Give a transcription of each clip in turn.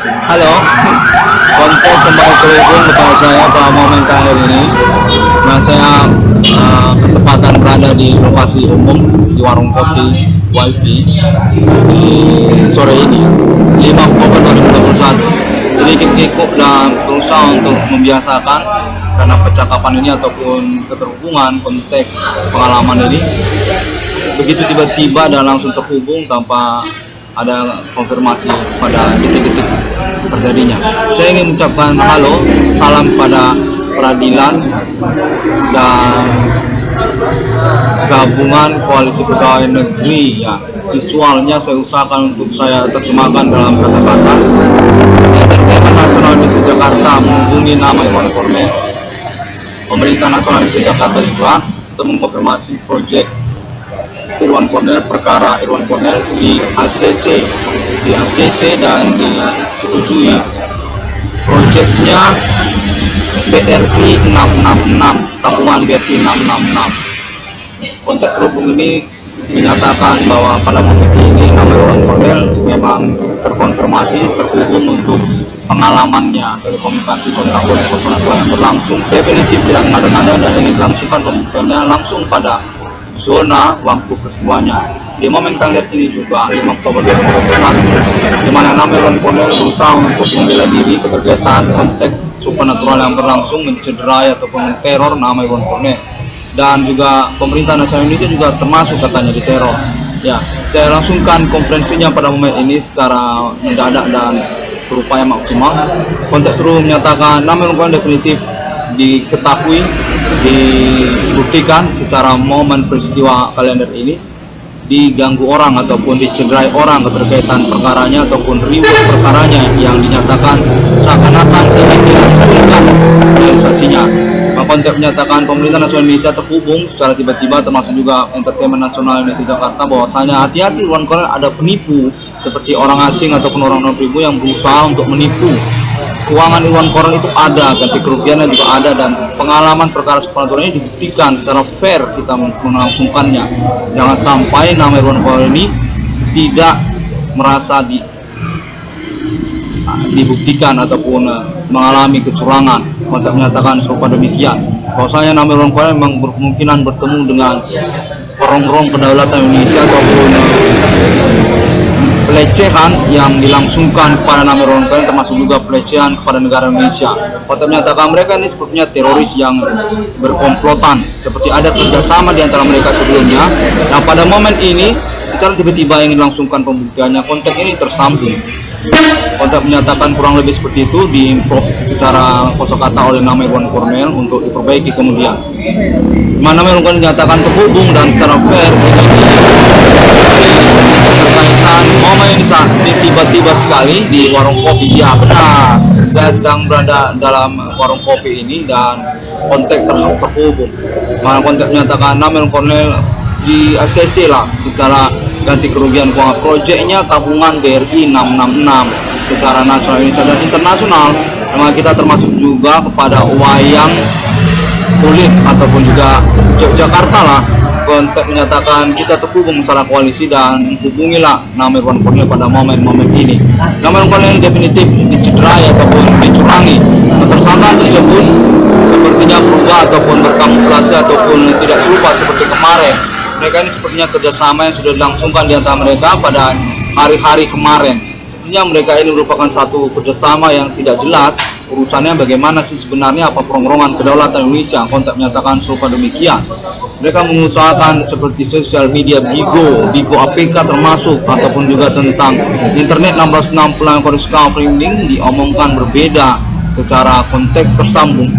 Halo, kontak kembali terhubung kepada saya pada momen kali ini. Nah, saya bertepatan berada di lokasi umum di warung kopi WiFi di sore ini 5 Oktober 2021. Sedikit kikuk dan berusaha untuk membiasakan karena percakapan ini ataupun keterhubungan kontak pengalaman ini begitu tiba-tiba dan langsung terhubung tanpa ada konfirmasi pada detik-detik terjadinya. Saya ingin mengucapkan halo, salam pada peradilan dan gabungan koalisi pegawai negeri ya. Visualnya saya usahakan untuk saya terjemahkan dalam kata-kata. Entertainment Nasional Indonesia Jakarta menghubungi nama Irwan Cornel. Pemerintah Nasional Indonesia Jakarta juga untuk mengkonfirmasi proyek Irwan Cornel, perkara Irwan Cornel di ACC dan disetujui proyeknya BRI 666, tabungan BRI 666. Kontak terhubung ini menyatakan bahwa pada momen ini nama Irwan Cornel memang terkonfirmasi terhubung untuk pengalamannya dari komunikasi kontak yang berlangsung definitif tidak ngada-ngada dan ingin langsungkan pembuktiannya langsung pada zona waktu peristiwanya. Di momen kali ini juga 5 Oktober 2021 di mana nama Irwan Cornel berusaha untuk membela diri keterkaitan konteks supernatural yang berlangsung mencederai ataupun teror nama Irwan Cornel, dan juga pemerintah nasional Indonesia juga termasuk katanya di teror. Ya, saya langsungkan konferensinya pada momen ini secara mendadak dan berupaya maksimal. Kontak terus menyatakan nama Irwan Cornel definitif diketahui, dibuktikan secara momen peristiwa kalender ini diganggu orang ataupun dicederai orang keterkaitan perkaranya ataupun reward perkaranya yang dinyatakan seakan-akan ingin dilangsungkan realisasinya. Kontak menyatakan pemerintah nasional Indonesia terhubung secara tiba-tiba termasuk juga Entertainment Nasional Indonesia Jakarta bahwasanya hati-hati Irwan Cornel ada penipu seperti orang asing ataupun orang non-pribumi yang berusaha untuk menipu. Keuangan Irwan Cornel itu ada, ganti kerugiannya juga ada, dan pengalaman perkara supernatural ini dibuktikan secara fair kita melangsungkannya. Jangan sampai nama Irwan Cornel ini tidak merasa dibuktikan ataupun mengalami kecurangan. Kontak menyatakan serupa demikian. Bahwasanya nama Irwan Cornel memang berkemungkinan bertemu dengan orang-orang kedaulatan Indonesia ataupun pelecehan yang dilangsungkan kepada nama Irwan Cornel termasuk juga pelecehan kepada negara Indonesia. Kontak menyatakan mereka ini sepertinya teroris yang berkomplotan, seperti ada kerjasama di antara mereka sebelumnya. Nah, pada momen ini secara tiba-tiba ingin langsungkan pembuktiannya, kontak ini tersambung. Kontak menyatakan kurang lebih seperti itu diimprove secara kosakata oleh nama Irwan Cornel untuk diperbaiki kemudian. Mana Irwan Cornel dinyatakan terhubung dan secara fair terkaitan momen ini saat tiba-tiba sekali di warung kopi. Ya benar, saya sedang berada dalam warung kopi ini dan kontak terhubung. Mana kontak menyatakan nama Irwan Cornel di ACC lah secara ganti kerugian keuangan proyeknya tabungan BRI 666 secara nasional Indonesia dan internasional. Memang kita termasuk juga kepada wayang kulit ataupun juga Yogyakarta lah. Kontak menyatakan kita terhubung secara koalisi dan hubungilah nama Irwan Cornel pada momen-momen ini. Nama Irwan Cornel definitif dicederai ataupun dicurangi. Tersangka tersebut sepertinya berubah ataupun berkamuflase ataupun tidak serupa seperti kemarin. Mereka ini sepertinya kerjasama yang sudah dilangsungkan di antara mereka pada hari-hari kemarin. Sepertinya mereka ini merupakan satu kerjasama yang tidak jelas urusannya bagaimana sih sebenarnya apa perongrongan kedaulatan Indonesia. Kontak menyatakan serupa demikian. Mereka mengusahakan seperti sosial media Bigo APK termasuk ataupun juga tentang internet 1660 Korean Covering diomongkan berbeda secara konteks tersambung.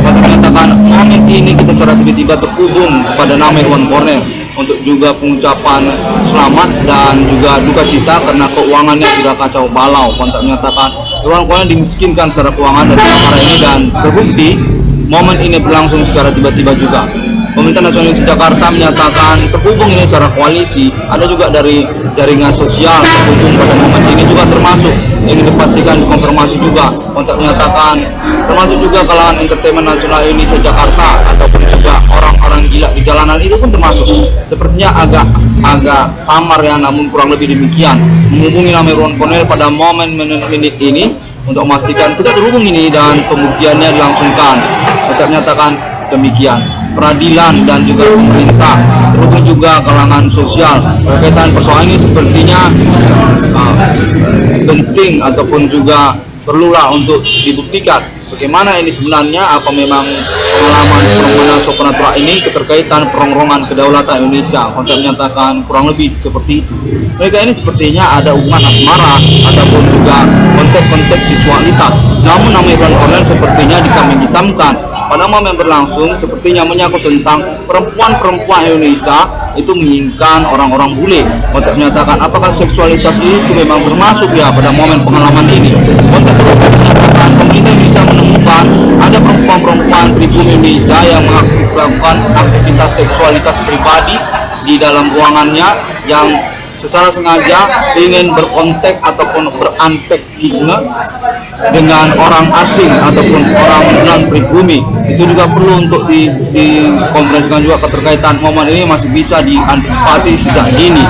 Kontak menyatakan momen ini kita secara tiba-tiba terhubung kepada nama Irwan Cornel untuk juga pengucapan selamat dan juga duka cita karena keuangannya sudah kacau balau. Kontak menyatakan Irwan Cornel dimiskinkan secara keuangan dari perkara ini dan terbukti momen ini berlangsung secara tiba-tiba juga. Pemerintah Nasional Indonesia Jakarta menyatakan terhubung ini secara koalisi, ada juga dari jaringan sosial terhubung pada momen ini juga termasuk ini dipastikan dikonfirmasi juga. Kontak menyatakan termasuk juga kalangan entertainment nasional Indonesia Jakarta ataupun juga orang-orang gila di jalanan itu pun termasuk. Sepertinya agak samar ya, namun kurang lebih demikian. Menghubungi nama Irwan Cornel pada momen menit ini untuk memastikan kita terhubung ini dan pembuktiannya dilangsungkan. Kontak menyatakan demikian. Peradilan dan juga pemerintah terhubung juga kalangan sosial berkaitan persoalan ini sepertinya penting ataupun juga perlulah untuk dibuktikan bagaimana ini sebenarnya, apa memang pengalaman perongrongan Soekarno ini keterkaitan perongrongan kedaulatan Indonesia. Kontak menyatakan kurang lebih seperti itu. Mereka ini sepertinya ada hubungan asmara ataupun juga konteks seksualitas. Namun nama Irwan Cornel sepertinya dikambing hitamkan pada momen berlangsung, sepertinya menyangkut tentang perempuan-perempuan Indonesia itu menginginkan orang-orang bule. Kontak menyatakan apakah seksualitas itu memang termasuk ya pada momen pengalaman ini. Kontak menyatakan pemerintah Indonesia menemukan ada perempuan-perempuan pribumi Indonesia yang melakukan aktivitas seksualitas pribadi di dalam ruangannya yang secara sengaja ingin berkontak ataupun berantekisme dengan orang asing ataupun orang non pribumi. Itu juga perlu untuk dikonferensikan juga keterkaitan momen ini masih bisa diantisipasi sejak dini.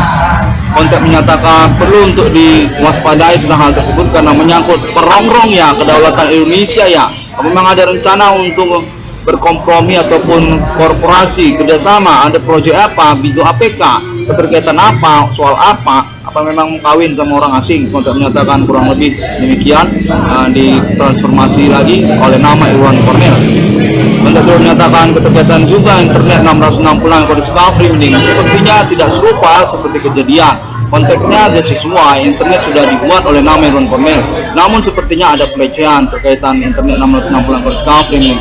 Kontak menyatakan perlu untuk diwaspadai tentang hal tersebut karena menyangkut perongrong ya kedaulatan Indonesia ya. Memang ada rencana untuk berkompromi ataupun korporasi kerjasama, ada proyek apa, bigo APK, keterkaitan apa, soal apa memang kawin sama orang asing. Kontak menyatakan kurang lebih demikian, ditransformasi lagi oleh nama Irwan Cornel. Kontak juga menyatakan keterkaitan juga internet 666 kode discovery sepertinya tidak serupa seperti kejadian. Konteksnya ada sesuai, internet sudah dibuat oleh nama Irwan Cornel. Namun sepertinya ada pelecehan terkaitan internet 666 kode discovery.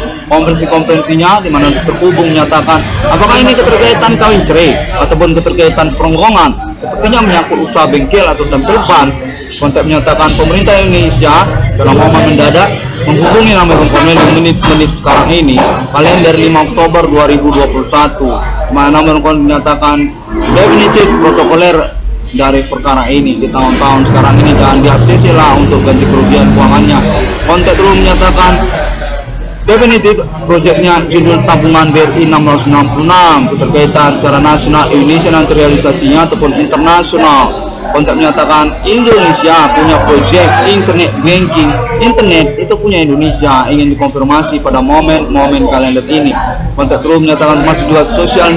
Konferensinya di mana terhubung menyatakan apakah ini keterkaitan kawin cerai ataupun keterkaitan perongrongan, sepertinya menyangkut usaha bengkel atau tempel ban. Kontak menyatakan pemerintah Indonesia dalam momen mendadak menghubungi nama Irwan Cornel di menit-menit sekarang ini, kalender 5 Oktober 2021, mana nama Irwan Cornel menyatakan definitif protokoler dari perkara ini di tahun-tahun sekarang ini dan di ACC lah untuk ganti kerugian keuangannya. Kontak terus menyatakan definitif proyeknya judul tabungan BRI 666 keterkaitan secara nasional Indonesia dan realisasinya ataupun internasional. Kontak menyatakan Indonesia punya proyek internet banking, internet itu punya Indonesia, ingin dikonfirmasi pada momen kalender ini. Kontak terus menyatakan masuk juga sosial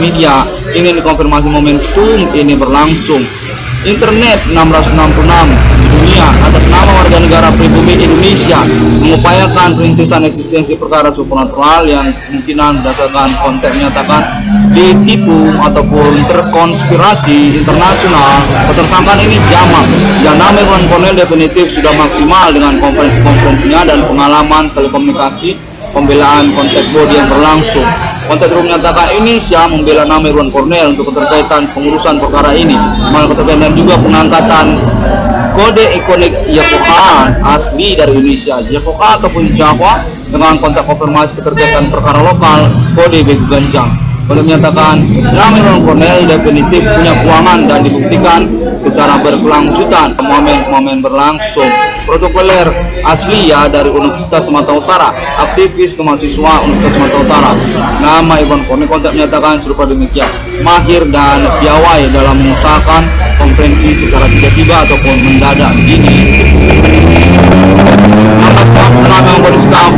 media ingin dikonfirmasi momentum ini berlangsung. Internet 666 di dunia atas nama warga negara pribumi Indonesia mengupayakan perintisan eksistensi perkara supernatural yang kemungkinan berdasarkan konteks menyatakan ditipu ataupun terkonspirasi internasional. Ketersangkaan ini jamak dan nama Irwan Cornel definitif sudah maksimal dengan konferensinya dan pengalaman telekomunikasi pembelaan kontak body yang berlangsung. Kontak terus menyatakan Indonesia membela nama Irwan Cornel untuk keterkaitan pengurusan perkara ini, malah keterkaitan juga pengangkatan kode ikonik Yakoka asli dari Indonesia, Yakoka ataupun Jawa, dengan kontak konfirmasi keterkaitan perkara lokal kode Begu Ganjang. Kontak menyatakan nama Irwan Cornel definitif punya keuangan dan dibuktikan secara berkelanjutan momen berlangsung. Protokoler asli ya dari Universitas Sumatera Utara, aktivis kemahasiswa Universitas Sumatera Utara. Nama Irwan Cornel kontak menyatakan serupa demikian, mahir dan piawai dalam mengusahakan konferensi secara tiba-tiba ataupun mendadak gini. Nama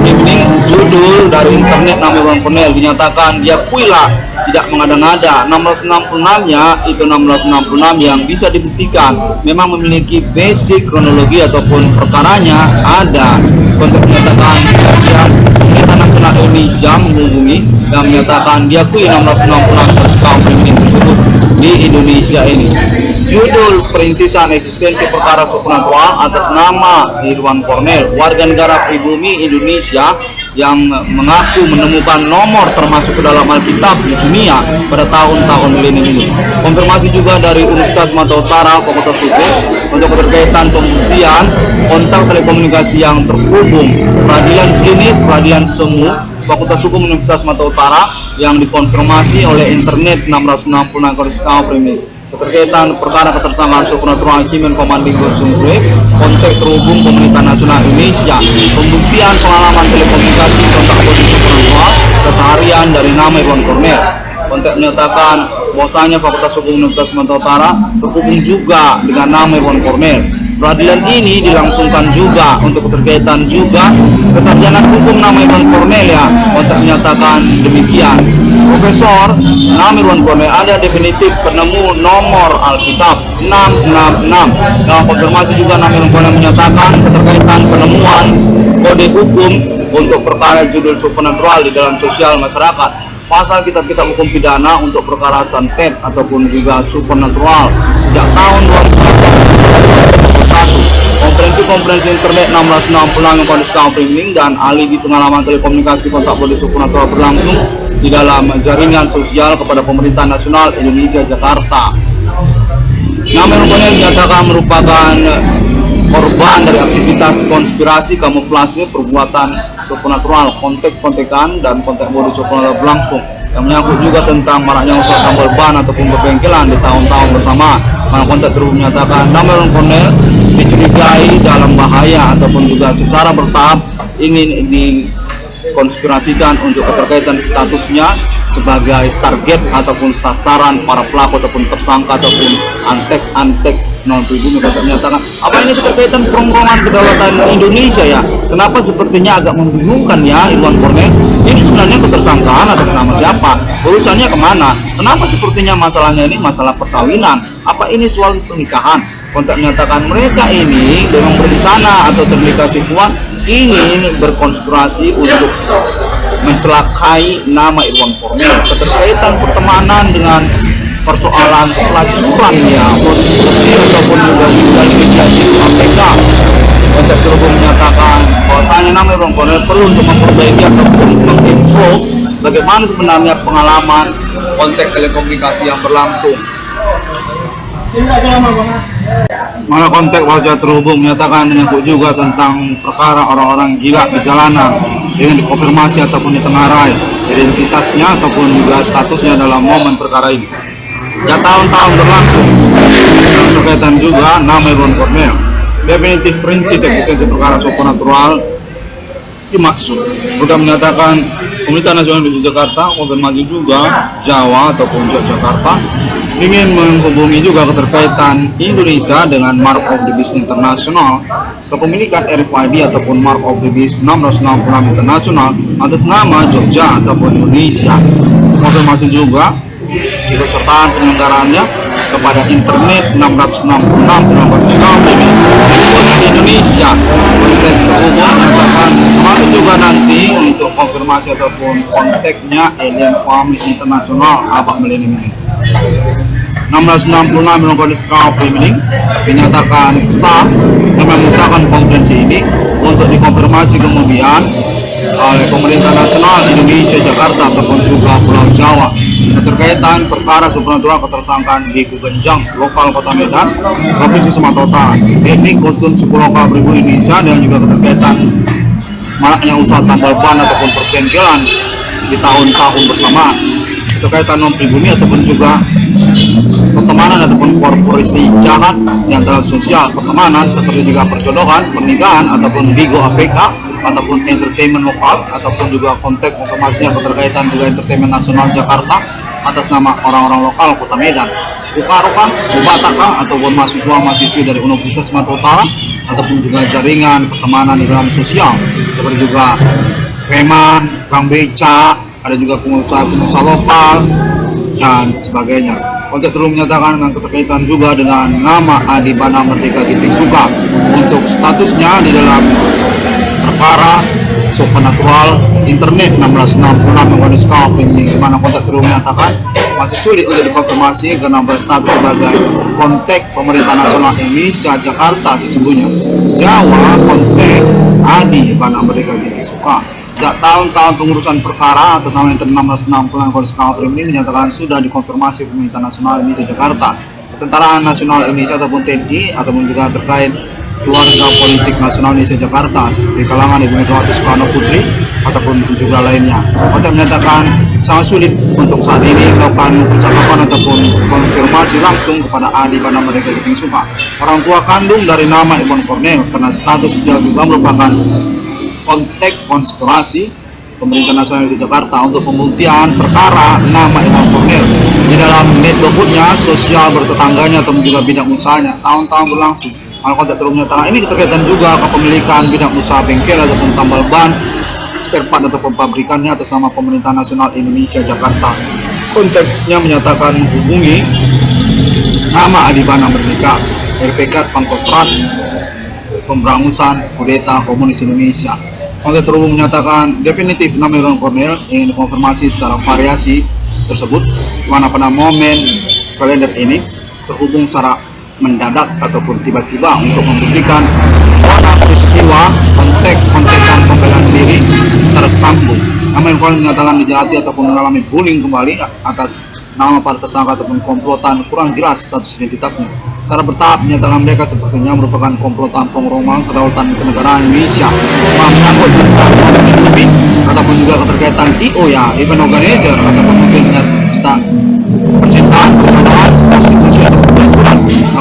ini judul dari internet nama Irwan Cornel dinyatakan diakuilah tidak mengada-ngada. 666-nya itu 666 yang bisa dibuktikan memang memiliki basic kronologi ataupun perkaranya ada. Kontak menyatakan kejadian pemerintah nasional Indonesia menghubungi dan menyatakan diakui 666 kaum feminin tersebut di Indonesia ini. Judul perintisan eksistensi perkara supernatural atas nama Irwan Cornel, warga negara pribumi Indonesia yang mengaku menemukan nomor termasuk ke dalam Alkitab di dunia pada tahun-tahun milenium ini. Konfirmasi juga dari Universitas Sumatera Utara, Fakultas Hukum untuk keterkaitan pembuktian kontak telekomunikasi yang terhubung, peradilan klinis, peradilan semu, Fakultas Hukum Universitas Sumatera Utara yang dikonfirmasi oleh internet 666 kode keterkaitan perkara ketersangkaan supernatural Human Commanding Sumbre, kontak terhubung pemerintah nasional Indonesia, pembuktian pengalaman telekomunikasi kontak bodi supernatural keseharian dari nama Irwan Cornel. Kontak menyatakan bahwasanya Fakultas Hukum Universitas Sumatera Utara terhubung juga dengan nama Irwan Cornel. Peradilan ini dilangsungkan juga untuk keterkaitan juga kesarjanaan hukum nama Irwan Cornel ya. Kontak menyatakan demikian. Profesor nama Irwan Cornel ada definitif penemu nomor Alkitab 666. Dalam konfirmasi juga nama Irwan Cornel menyatakan keterkaitan penemuan kode hukum untuk perkara judul supernatural di dalam sosial masyarakat. Pasal kitab-kitab hukum pidana untuk perkara santet ataupun juga supernatural sejak tahun 2021. Konferensi internet 1666 yang pada Spring dan alibi pengalaman telekomunikasi kontak bodi supernatural berlangsung di dalam jaringan sosial kepada pemerintah nasional Indonesia Jakarta. Nama Irwan Cornel dinyatakan merupakan korban dari aktivitas konspirasi kamuflase perbuatan supernatural, kontak-kontakan dan kontak bodi supernatural berlangsung yang menyangkut juga tentang maraknya usaha tambal ban ataupun berbengkelan di tahun-tahun bersama. Mana kontak terus menyatakan nama Irwan Cornel dicurigai dalam bahaya ataupun juga secara bertahap ingin dikonspirasikan untuk keterkaitan statusnya sebagai target ataupun sasaran para pelaku ataupun tersangka ataupun antek-antek non pribumi. Kata menyatakan apa ini keterkaitan perongrongan kedaulatan Indonesia ya? Kenapa sepertinya agak membingungkan ya Irwan Cornel? Ini sebenarnya ketersangkaan atas nama siapa? Urusannya kemana? Kenapa sepertinya masalahnya ini masalah perkawinan? Apa ini soal pernikahan? Kontak menyatakan mereka ini dengan berencana atau terindikasi kuat ingin berkonspirasi untuk mencelakai nama Irwan Cornel. Keterkaitan pertemanan dengan persoalan pelacuran ya, prostitusi ataupun juga legal mediasi KPK. Kontak terhubung menyatakan bahwasanya nama Irwan Cornel perlu untuk memperbaiki ataupun mengimprove bagaimana sebenarnya pengalaman kontak telekomunikasi yang berlangsung. Mana kontak wajah terhubung menyatakan menyangkut juga tentang perkara orang-orang gila di jalanan dengan dikonfirmasi ataupun ditengarai identitasnya ataupun juga statusnya dalam momen perkara ini. Ya tahun-tahun berlangsung dan berkaitan juga nama Irwan Cornel definitif perintis eksistensi perkara supernatural dimaksud. Juga menyatakan Pemerintah Nasional di Jakarta konfirmasi juga Jawa ataupun Jakarta ingin menghubungi juga keterkaitan Indonesia dengan Mark of the Beast International, kepemilikan RFID ataupun Mark of the Beast 666 International atas nama Jogja ataupun Indonesia. Konfirmasi juga kesertaan penyelenggaraannya kepada internet 666 di Indonesia. Kontak terhubung menyatakan termasuk juga nanti untuk konfirmasi ataupun kontaknya Alien Family International Abak Millennium ini. 1666 melakukan screening dinyatakan sah dan mengusahakan konferensi ini untuk dikonfirmasi kemudian oleh pemerintah nasional Indonesia Jakarta ataupun juga Pulau Jawa keterkaitan perkara supernatural ketersangkaan di Kugenjang lokal Kota Medan Provinsi Sumatera Utara, etnik kostum suku lokal pribumi Indonesia dan juga keterkaitan maraknya usaha tambal ban ataupun perbengkelan di tahun-tahun bersamaan, keterkaitan non pribumi ataupun juga pertemanan ataupun korporasi jahat yang dalam sosial pertemanan seperti juga perjodohan, pernikahan ataupun bigo APK ataupun entertainment lokal ataupun juga kontak informasinya keterkaitan juga entertainment nasional Jakarta atas nama orang-orang lokal Kota Medan, Bukaroka, Bubataka ataupun mahasiswa-mahasiswi dari Universitas Sumatera Utara ataupun juga jaringan pertemanan di dalam sosial seperti juga preman, Bang Beca, ada juga pengusaha-pengusaha lokal dan sebagainya. Kontak terus menyatakan dengan keterkaitan juga dengan nama Adi Bana Merdeka Titik Suka untuk statusnya di dalam perkara supernatural internet 1666 menggunakan scalping di mana kontak terus menyatakan masih sulit untuk dikonfirmasi karena berstatus sebagai kontak pemerintah nasional Indonesia Jakarta sesungguhnya. Jawa kontak Adi Bana Merdeka Titik Suka. Sejak tahun-tahun pengurusan perkara atas nama internet 1666 Scalping ini dinyatakan sudah dikonfirmasi pemerintah nasional Indonesia Jakarta, Ketentaraan Nasional Indonesia ataupun TNI ataupun juga terkait keluarga politik nasional Indonesia Jakarta seperti kalangan Ibu Megawati Soekarno Putri ataupun juga lainnya. Kontak menyatakan sangat sulit untuk saat ini melakukan percakapan ataupun konfirmasi langsung kepada Adi Bana Merdeka Geting Suka, orang tua kandung dari nama Iwan Cornel, karena status beliau juga merupakan kontak konspirasi pemerintah nasional di Jakarta untuk pembuktian perkara nama Iwan Cornel di dalam networknya, sosial bertetangganya atau juga bidang usahanya tahun-tahun berlangsung. Hal kontak terus menyatakan ini berkaitan juga kepemilikan bidang usaha bengkel ataupun tambal ban, spare part ataupun pabrikannya atas nama pemerintah nasional Indonesia Jakarta. Kontaknya menyatakan menghubungi nama Adi Bana Merdeka, RPK Pangkostrat Pemberangusan Kudeta Komunis Indonesia. Kontak terhubung menyatakan definitif nama Iwan Cornel ingin dikonfirmasi secara variasi tersebut, mana pada momen kalender ini terhubung secara mendadak ataupun tiba-tiba untuk membuktikan zona peristiwa kontekan pembelaan diri tersambung. Nama Iwan Cornel menyatakan dijahati ataupun mengalami bullying kembali atas nama para tersangka ataupun komplotan kurang jelas status identitasnya. Secara bertahap menyatakan mereka sepertinya merupakan komplotan pengeroman kedaulatan kenegaraan Indonesia, menyangkut tentang ekonomi ataupun juga keterkaitan IO ya, event organizer ataupun mungkin tentang percintaan, kebenaran, konstitusi atau peraturan.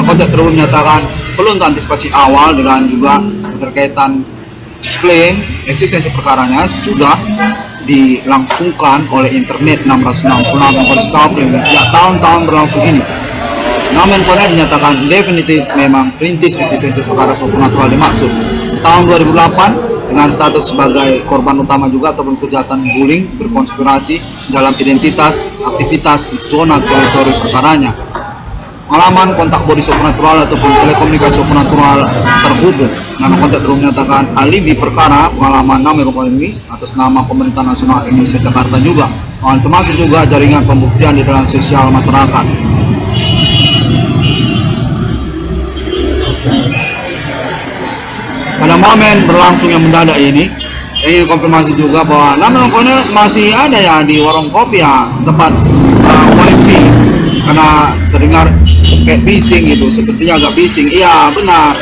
Kontak terus menyatakan perlu untuk antisipasi awal dengan juga keterkaitan klaim eksistensi perkaranya sudah dilangsungkan oleh internet 666 discovery sejak tahun-tahun berlangsung ini. Namun Cornel dinyatakan definitif memang perintis eksistensi perkara supernatural dimaksud. Tahun 2008 dengan status sebagai korban utama juga ataupun kejahatan bullying berkonspirasi dalam identitas aktivitas di zona teritori perkaranya. Pengalaman kontak body supernatural ataupun telekomunikasi supernatural terhubung. Nama kontak terus menyatakan alibi perkara pengalaman nama ini atas nama pemerintah nasional Indonesia Jakarta juga, termasuk juga jaringan pembuktian di dalam sosial masyarakat. Pada momen berlangsung yang mendadak ini, ingin konfirmasi juga bahwa nama Cornel masih ada ya di warung kopi ya, tempat wifi, karena terdengar kayak bising gitu, sepertinya agak bising. Iya benar.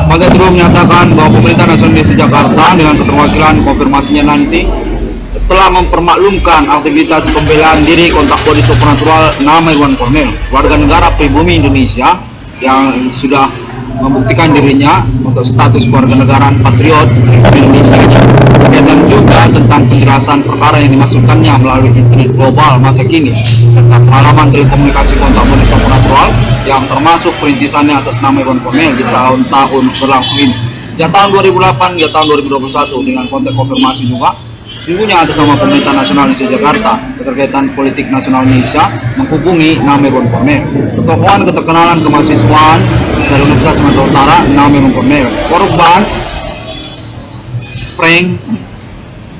Maka terus menyatakan bahwa pemerintah nasional Indonesia Jakarta dengan keterwakilan konfirmasinya nanti telah mempermaklumkan aktivitas pembelaan diri kontak body supernatural nama Iwan Cornel, warga negara pribumi Indonesia yang sudah membuktikan dirinya untuk status kewarganegaraan patriot Indonesia. Berkaitan juga tentang penjelasan perkara yang dimasukkannya melalui internet global masa kini serta pengalaman telekomunikasi kontak body supernatural yang termasuk perintisannya atas nama Iwan Cornel di tahun-tahun berlangsung ini. Ya tahun 2008 hingga tahun 2021 dengan konteks konfirmasi juga sesungguhnya atas nama pemerintah nasional Indonesia Jakarta, keterkaitan politik nasional Indonesia menghubungi nama Iwan Cornel. Ketokohan keterkenalan kemahasiswaan dari Universitas Sumatera Utara nama Iwan Cornel. Korban prank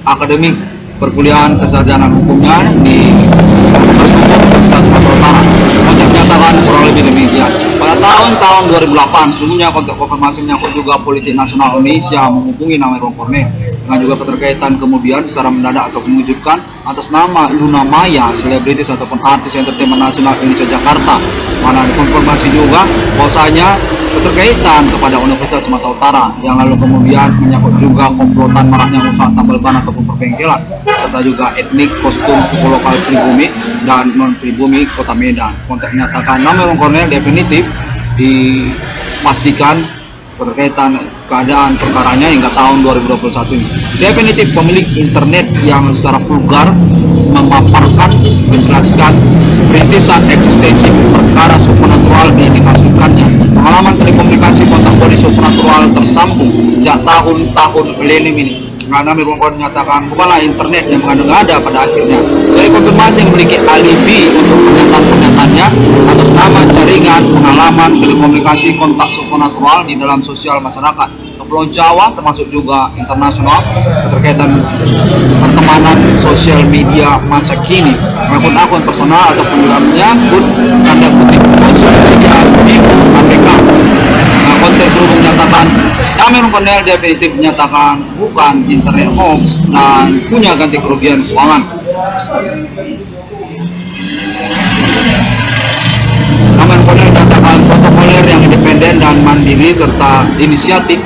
akademik perkuliahan kesarjanaan hukumnya di Universitas Sumatera Utara. Kontak menyatakan kurang lebih demikian. Pada tahun 2008, sebelumnya kontak konfirmasi menyangkut juga politik nasional Indonesia menghubungi nama Iwan Cornel. Dengan juga keterkaitan kemudian secara mendadak atau mengejutkan atas nama Luna Maya, selebritis ataupun artis entertainment nasional Indonesia Jakarta. Mana dikonfirmasi juga bahwasanya keterkaitan kepada Universitas Sumatera Utara yang lalu kemudian menyangkut juga komplotan maraknya usaha tambal ban ataupun perbengkelan serta juga etnik, kostum, suku lokal pribumi dan non pribumi Kota Medan. Kontak menyatakan nama Iwan Cornel definitif dipastikan berkaitan keadaan perkaranya hingga tahun 2021 ini. Definitif pemilik internet yang secara vulgar memaparkan, menjelaskan perintisan eksistensi perkara supernatural yang dimasukkannya. Pengalaman telekomunikasi kontak body supernatural tersambung sejak tahun-tahun milenium ini. Karena Iwan Cornel menyatakan bukanlah internet yang mengada-ngada pada akhirnya. Dari konfirmasi yang memiliki alibi untuk pernyataan-pernyataannya atas nama jaringan pengalaman telekomunikasi kontak supernatural di dalam sosial masyarakat Pulau Jawa termasuk juga internasional, keterkaitan pertemanan sosial media masa kini maupun akun personal ataupun juga menyangkut tanda kutip sosial media di KPK. Konteks berhubung menyatakan Cameron Cornell definitif menyatakan bukan internet hoax dan punya ganti kerugian keuangan. Cameron Cornell menyatakan protokoler yang independen dan mandiri serta inisiatif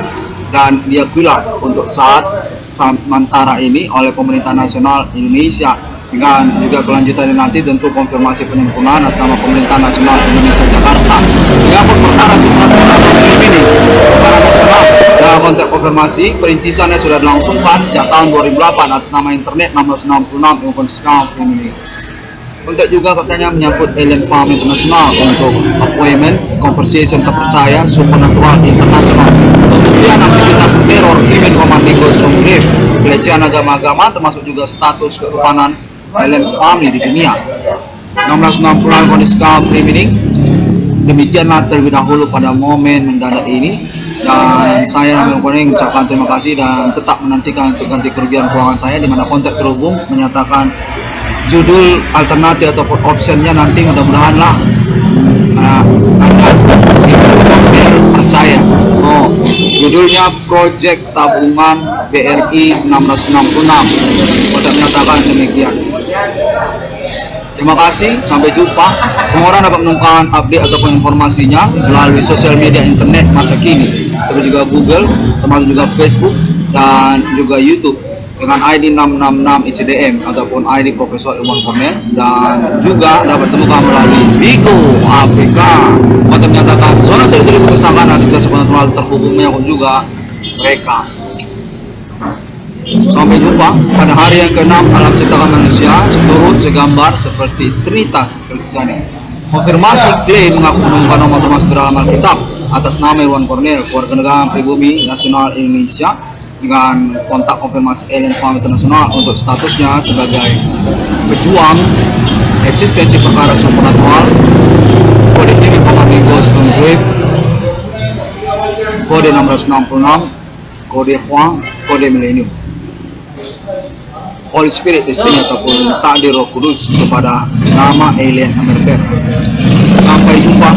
dan diakuilah untuk saat sementara ini oleh pemerintah nasional Indonesia. Dengan juga kelanjutannya nanti tentu konfirmasi penyempurnaan atas nama pemerintah nasional Indonesia Jakarta. Menyangkut perkara Sumatera ini, perkara nasional dalam konteks konfirmasi perintisannya sudah dilangsungkan sejak tahun 2008 atas nama internet 666 yang konfiskal ini. Untuk juga katanya menyangkut Alien Farm International untuk appointment conversation terpercaya supernatural internasional, kemudian aktivitas teror Human Commanding Ghost from Grave, pelecehan agama-agama termasuk juga status ketuhanan Alien Family di dunia. 1660 kondiskal meaning. Demikianlah terlebih dahulu pada momen mendadak ini, dan saya Cameron Cornell mengucapkan terima kasih dan tetap menantikan untuk ganti kerugian keuangan saya, di mana kontak terhubung menyatakan judul alternatif atau optionnya nanti mudah-mudahan lah ada percaya. Judulnya Project Tabungan BRI 666. Kontak menyatakan demikian. Terima kasih, sampai jumpa. Semua orang dapat menemukan update ataupun informasinya melalui sosial media internet masa kini, seperti juga Google, termasuk juga Facebook dan juga YouTube dengan ID 666 ICDM ataupun ID Profesor Ilmuwan Cornell, dan juga dapat ditemukan melalui Bigo APK. Kontak menyatakan zona teritori ketersangkaan aktivitas supernatural terhubung menyangkut juga mereka. Sampai jumpa pada hari yang ke-6 alam ciptakan manusia seturut segambar seperti Trinitas Kristiani. Konfirmasi klaim mengaku menemukan nomor termasuk dalam Alkitab atas nama Ilmuwan Cornell, keluarga negara pribumi nasional Indonesia, dengan kontak konfirmasi Alien Farm International untuk statusnya sebagai pejuang eksistensi perkara supernatural, kode Human Commanding Ghost from Grave, kode 666, kode Huang, kode Millennium. Holy Spirit Destiny ataupun takdir Roh Kudus kepada nama Alien Amerika. Sampai jumpa.